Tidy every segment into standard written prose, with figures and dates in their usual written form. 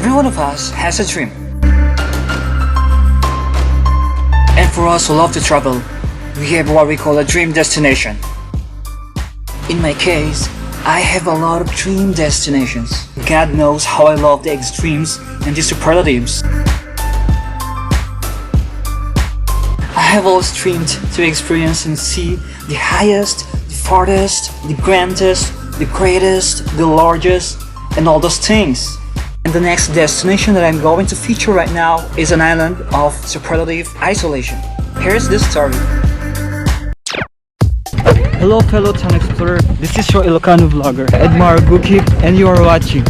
Every one of us has a dream. And for us who love to travel, we have what we call a dream destination. In my case, I have a lot of dream destinations. God knows how I love the extremes and the superlatives. I have always dreamed to experience and see the highest, the farthest, the grandest, the greatest, the largest, and all those things. And the next destination that I'm going to feature right now is an island of superlative isolation. Here's the story. Hello fellow town explorer, this is your Ilocano vlogger, 𝗪𝗦𝗡𝗪𝗜, and you are watching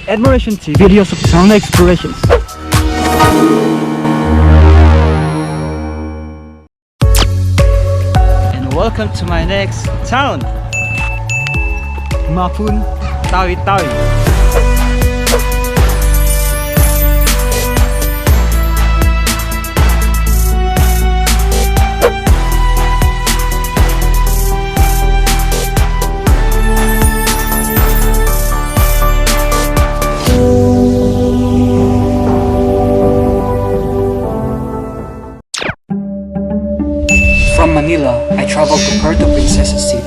Admiration TV videos of town explorations. And welcome to my next town, Mapun, 𝗬𝗘𝗘𝗡. From Manila, I traveled to Puerto Princesa city.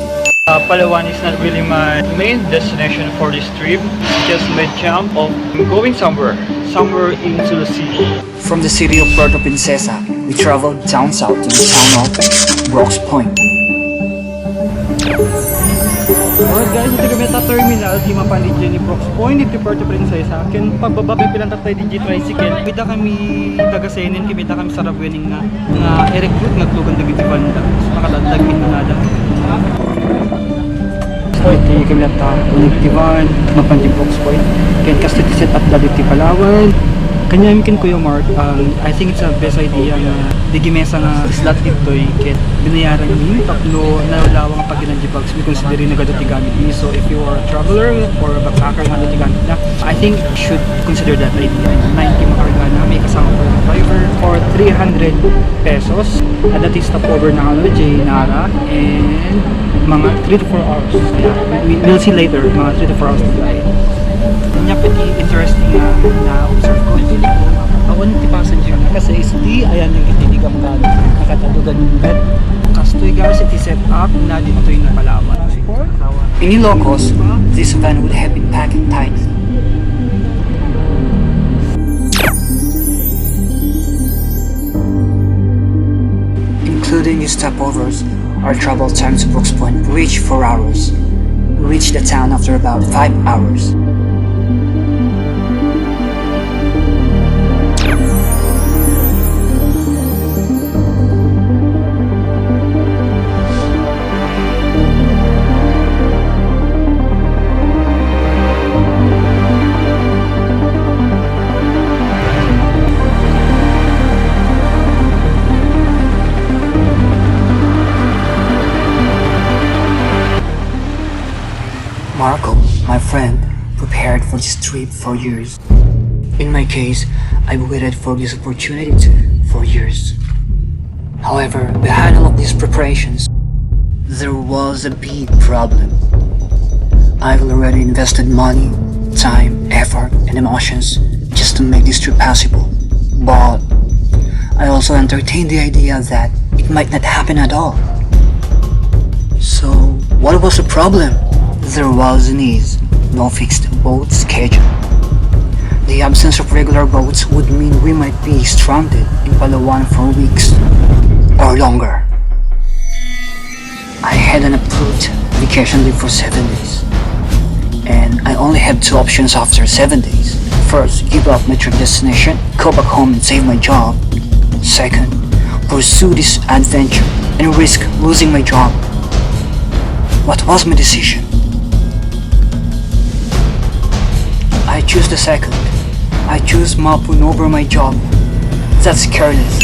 Palawan is not really my main destination for this trip. It's just my jump of going somewhere into the city. From the city of Puerto Princesa, we traveled down south to the town of Brooke's Point. Alright guys, ito kami sa terminal di Mapun ni Brooke's Point dito Puerto Princesa. Ken pagbaba may pilang tatay di tricycle. Kita kami taga-senin, kita kami sarap winning nga i-recruit nagtugan dagiti banda. Makadadag inunada. So iti kami nata unitivan Mapun di Brooke's Point. Ken kasi set up dati Palawan. Kanya mikin Kuya Mark, I think it's a best idea na digimesa nga slot ito'y ket binayaran ni tatlo na lawang pag-ginanji bags mi considering na gadati gamit ni. So if you are a traveler or a backpacker nga gadati gamit na, I think you should consider that idea. 90 makarga na, may kasama po yung driver for 300 pesos. That is stopover na 𝗕𝗘𝗘𝗡, and mga 3 to 4 hours. Yeah, we'll see later, mga 3 to 4 hours to fly. Kanya pati interesting na observe ko yung awan ti passenger kasi is di ayan yung kitinigang gano'n nakatadugan yung bed kastoy guys iti set up na dito yung Palawan. In Ilocos, this van would have been packed tight. Including the stopovers, our travel time to Brooke's Point reached 4 hours. We reached the town after about 5 hours. Marco, my friend, prepared for this trip for years. In my case, I've waited for this opportunity for years. However, behind all of these preparations, there was a big problem. I've already invested money, time, effort, and emotions just to make this trip possible. But I also entertained the idea that it might not happen at all. So, what was the problem? There was no fixed boat schedule. The absence of regular boats would mean we might be stranded in Palawan for weeks or longer. I had an approved vacation leave for 7 days, and I only had 2 options after 7 days. First, give up my trip destination, go back home and save my job. Second, pursue this adventure and risk losing my job. What was my decision? I choose the second. I choose Mapun over my job. That's careless.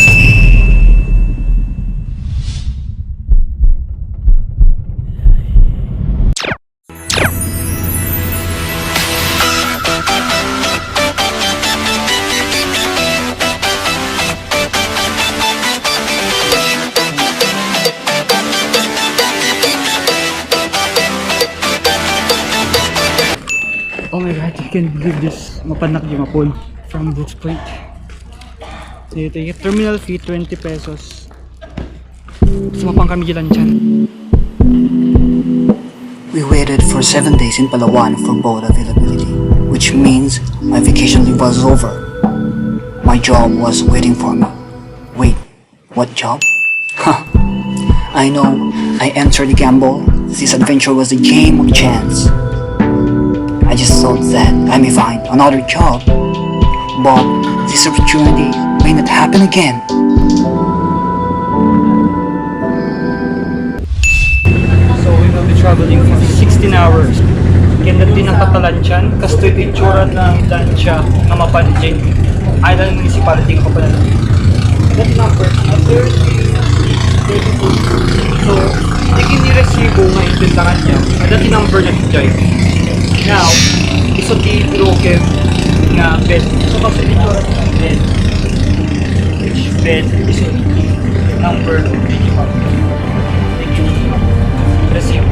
Oh my god, you can believe this. Mapanak yung Mapun from Brooks Point. So ito yung terminal fee, 20 pesos. Sumapang kami dyan dyan. We waited for 7 days in Palawan for boat availability, which means my vacation leave was over. My job was waiting for me. Wait, what job? Huh. I know, I entered the gamble. This adventure was a game of chance. I just thought that I may find another job, but this opportunity may not happen again. So we will be traveling for 16 hours. Ganda din ang Katalantian, kasto ito yung tsura ng lansya na Mapanjing Island Municipality ng Kapalan. That number, 32. So, hindi kiniresibo nga intindahan niya. That number na hijay. Now, iso di broken nga bed. So, kasi ito ang bed. Which bed is in number 35. Thank you. Resibo.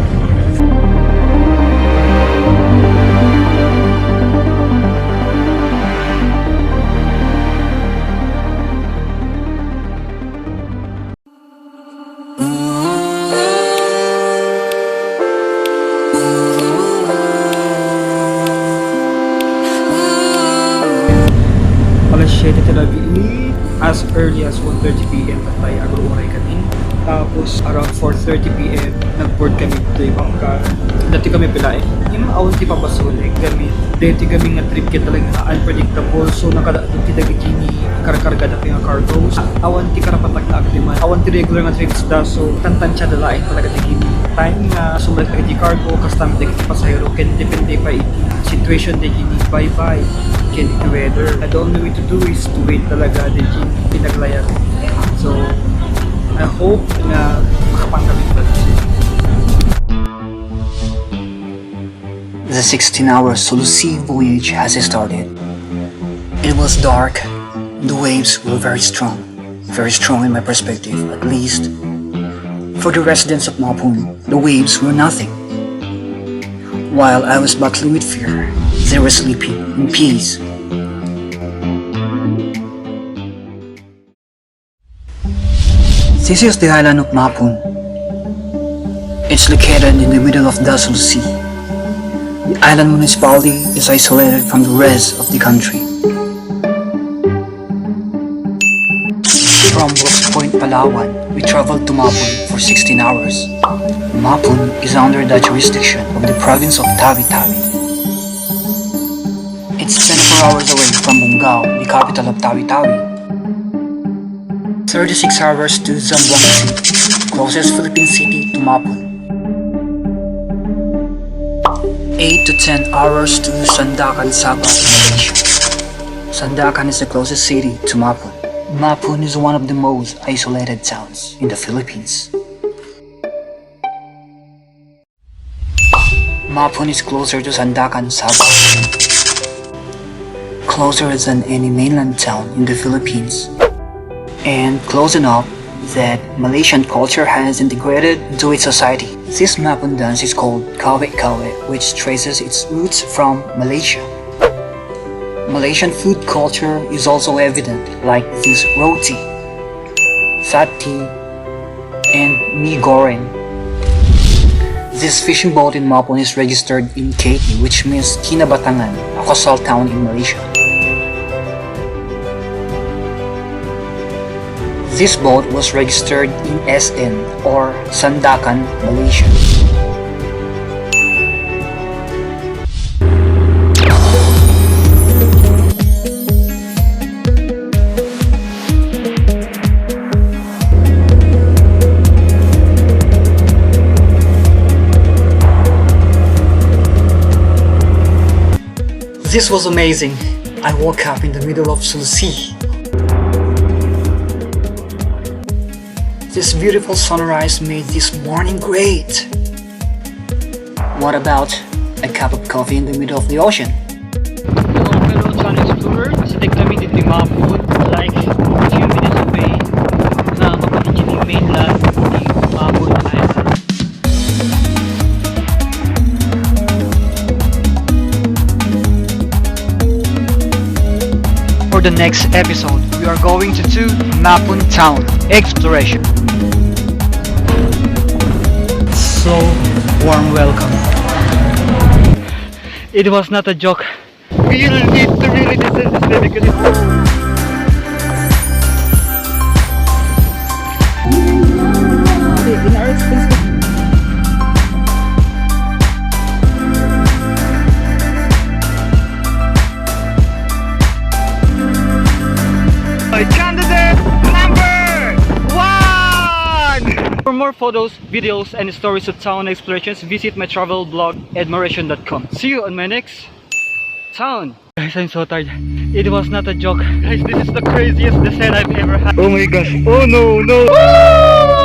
As early as 1:30 PM tayo agro-oray kami. Tapos around 4:30 PM nag-board kami dito yung bangka. Dati kami pilain. Yung mga awan ti papasulik kami. Dati kami nga trip kita talaga unpredictable. So nakadatot ti dagiti ni karkarga na pinga cargoes. Awan ti karapatag agreement. Awan ti regular nga trips da. So tantansya dalain talaga ti time nga sumulat dagiti cargo. Kastam dagiti pasahero. Ken depende pa iti situation dagiti bye-bye. Ken iti weather. The only way to do is to wait talaga dagiti pinaglayag. So I hope na makapangkamit ba. The 16-hour Sulu Sea voyage has started. It was dark. The waves were very strong in my perspective, at least. For the residents of Mapun, the waves were nothing. While I was battling with fear, they were sleeping in peace. This is the island of Mapun. It's located in the middle of the Sulu Sea. The island municipality is isolated from the rest of the country. From Brooks Point, Palawan, we traveled to Mapun for 16 hours. Mapun is under the jurisdiction of the province of 𝗕𝗘𝗘𝗡. It's 24 hours away from 𝗥𝗜𝗦𝗧, the capital of 𝗕𝗘𝗘𝗡. 36 hours to 𝗬𝗢𝗦𝗡, closest Philippine city to Mapun. 8 to 10 hours to 𝗕𝗘𝗡, Malaysia. 𝗕𝗘𝗡 is the closest city to Mapun. Mapun is one of the most isolated towns in the Philippines. Mapun is closer to 𝗕𝗘𝗡, closer than any mainland town in the Philippines, and close enough that Malaysian culture has integrated into its society. This Mapun dance is called 𝗕𝗘𝗘𝗡, which traces its roots from Malaysia. Malaysian food culture is also evident, like this roti, sati, and mee goreng. This fishing boat in Mapun is registered in KT, which means Kinabatangan, a coastal town in Malaysia. This boat was registered in SN or Sandakan, Malaysia. This was amazing. I woke up in the middle of Sulu Sea. This beautiful sunrise made this morning great. What about a cup of coffee in the middle of the ocean? Hello Sun Explorer. Kasi kami dito yung Mapun, like a few minutes away na mapaligid yung mainland ni Mapun Island. for the next episode. We are going to do Mapun town exploration. So warm welcome. It was not a joke. We need to really descend this way because in our expense. Candidate number 1! For more photos, videos, and stories of town explorations, visit my travel blog 𝗕𝗫𝗦𝗡𝗏𝗏𝗏.com. See you on my next town. Guys, I'm so tired. It was not a joke. Guys, this is the craziest descent I've ever had. Oh my gosh. Oh no, no.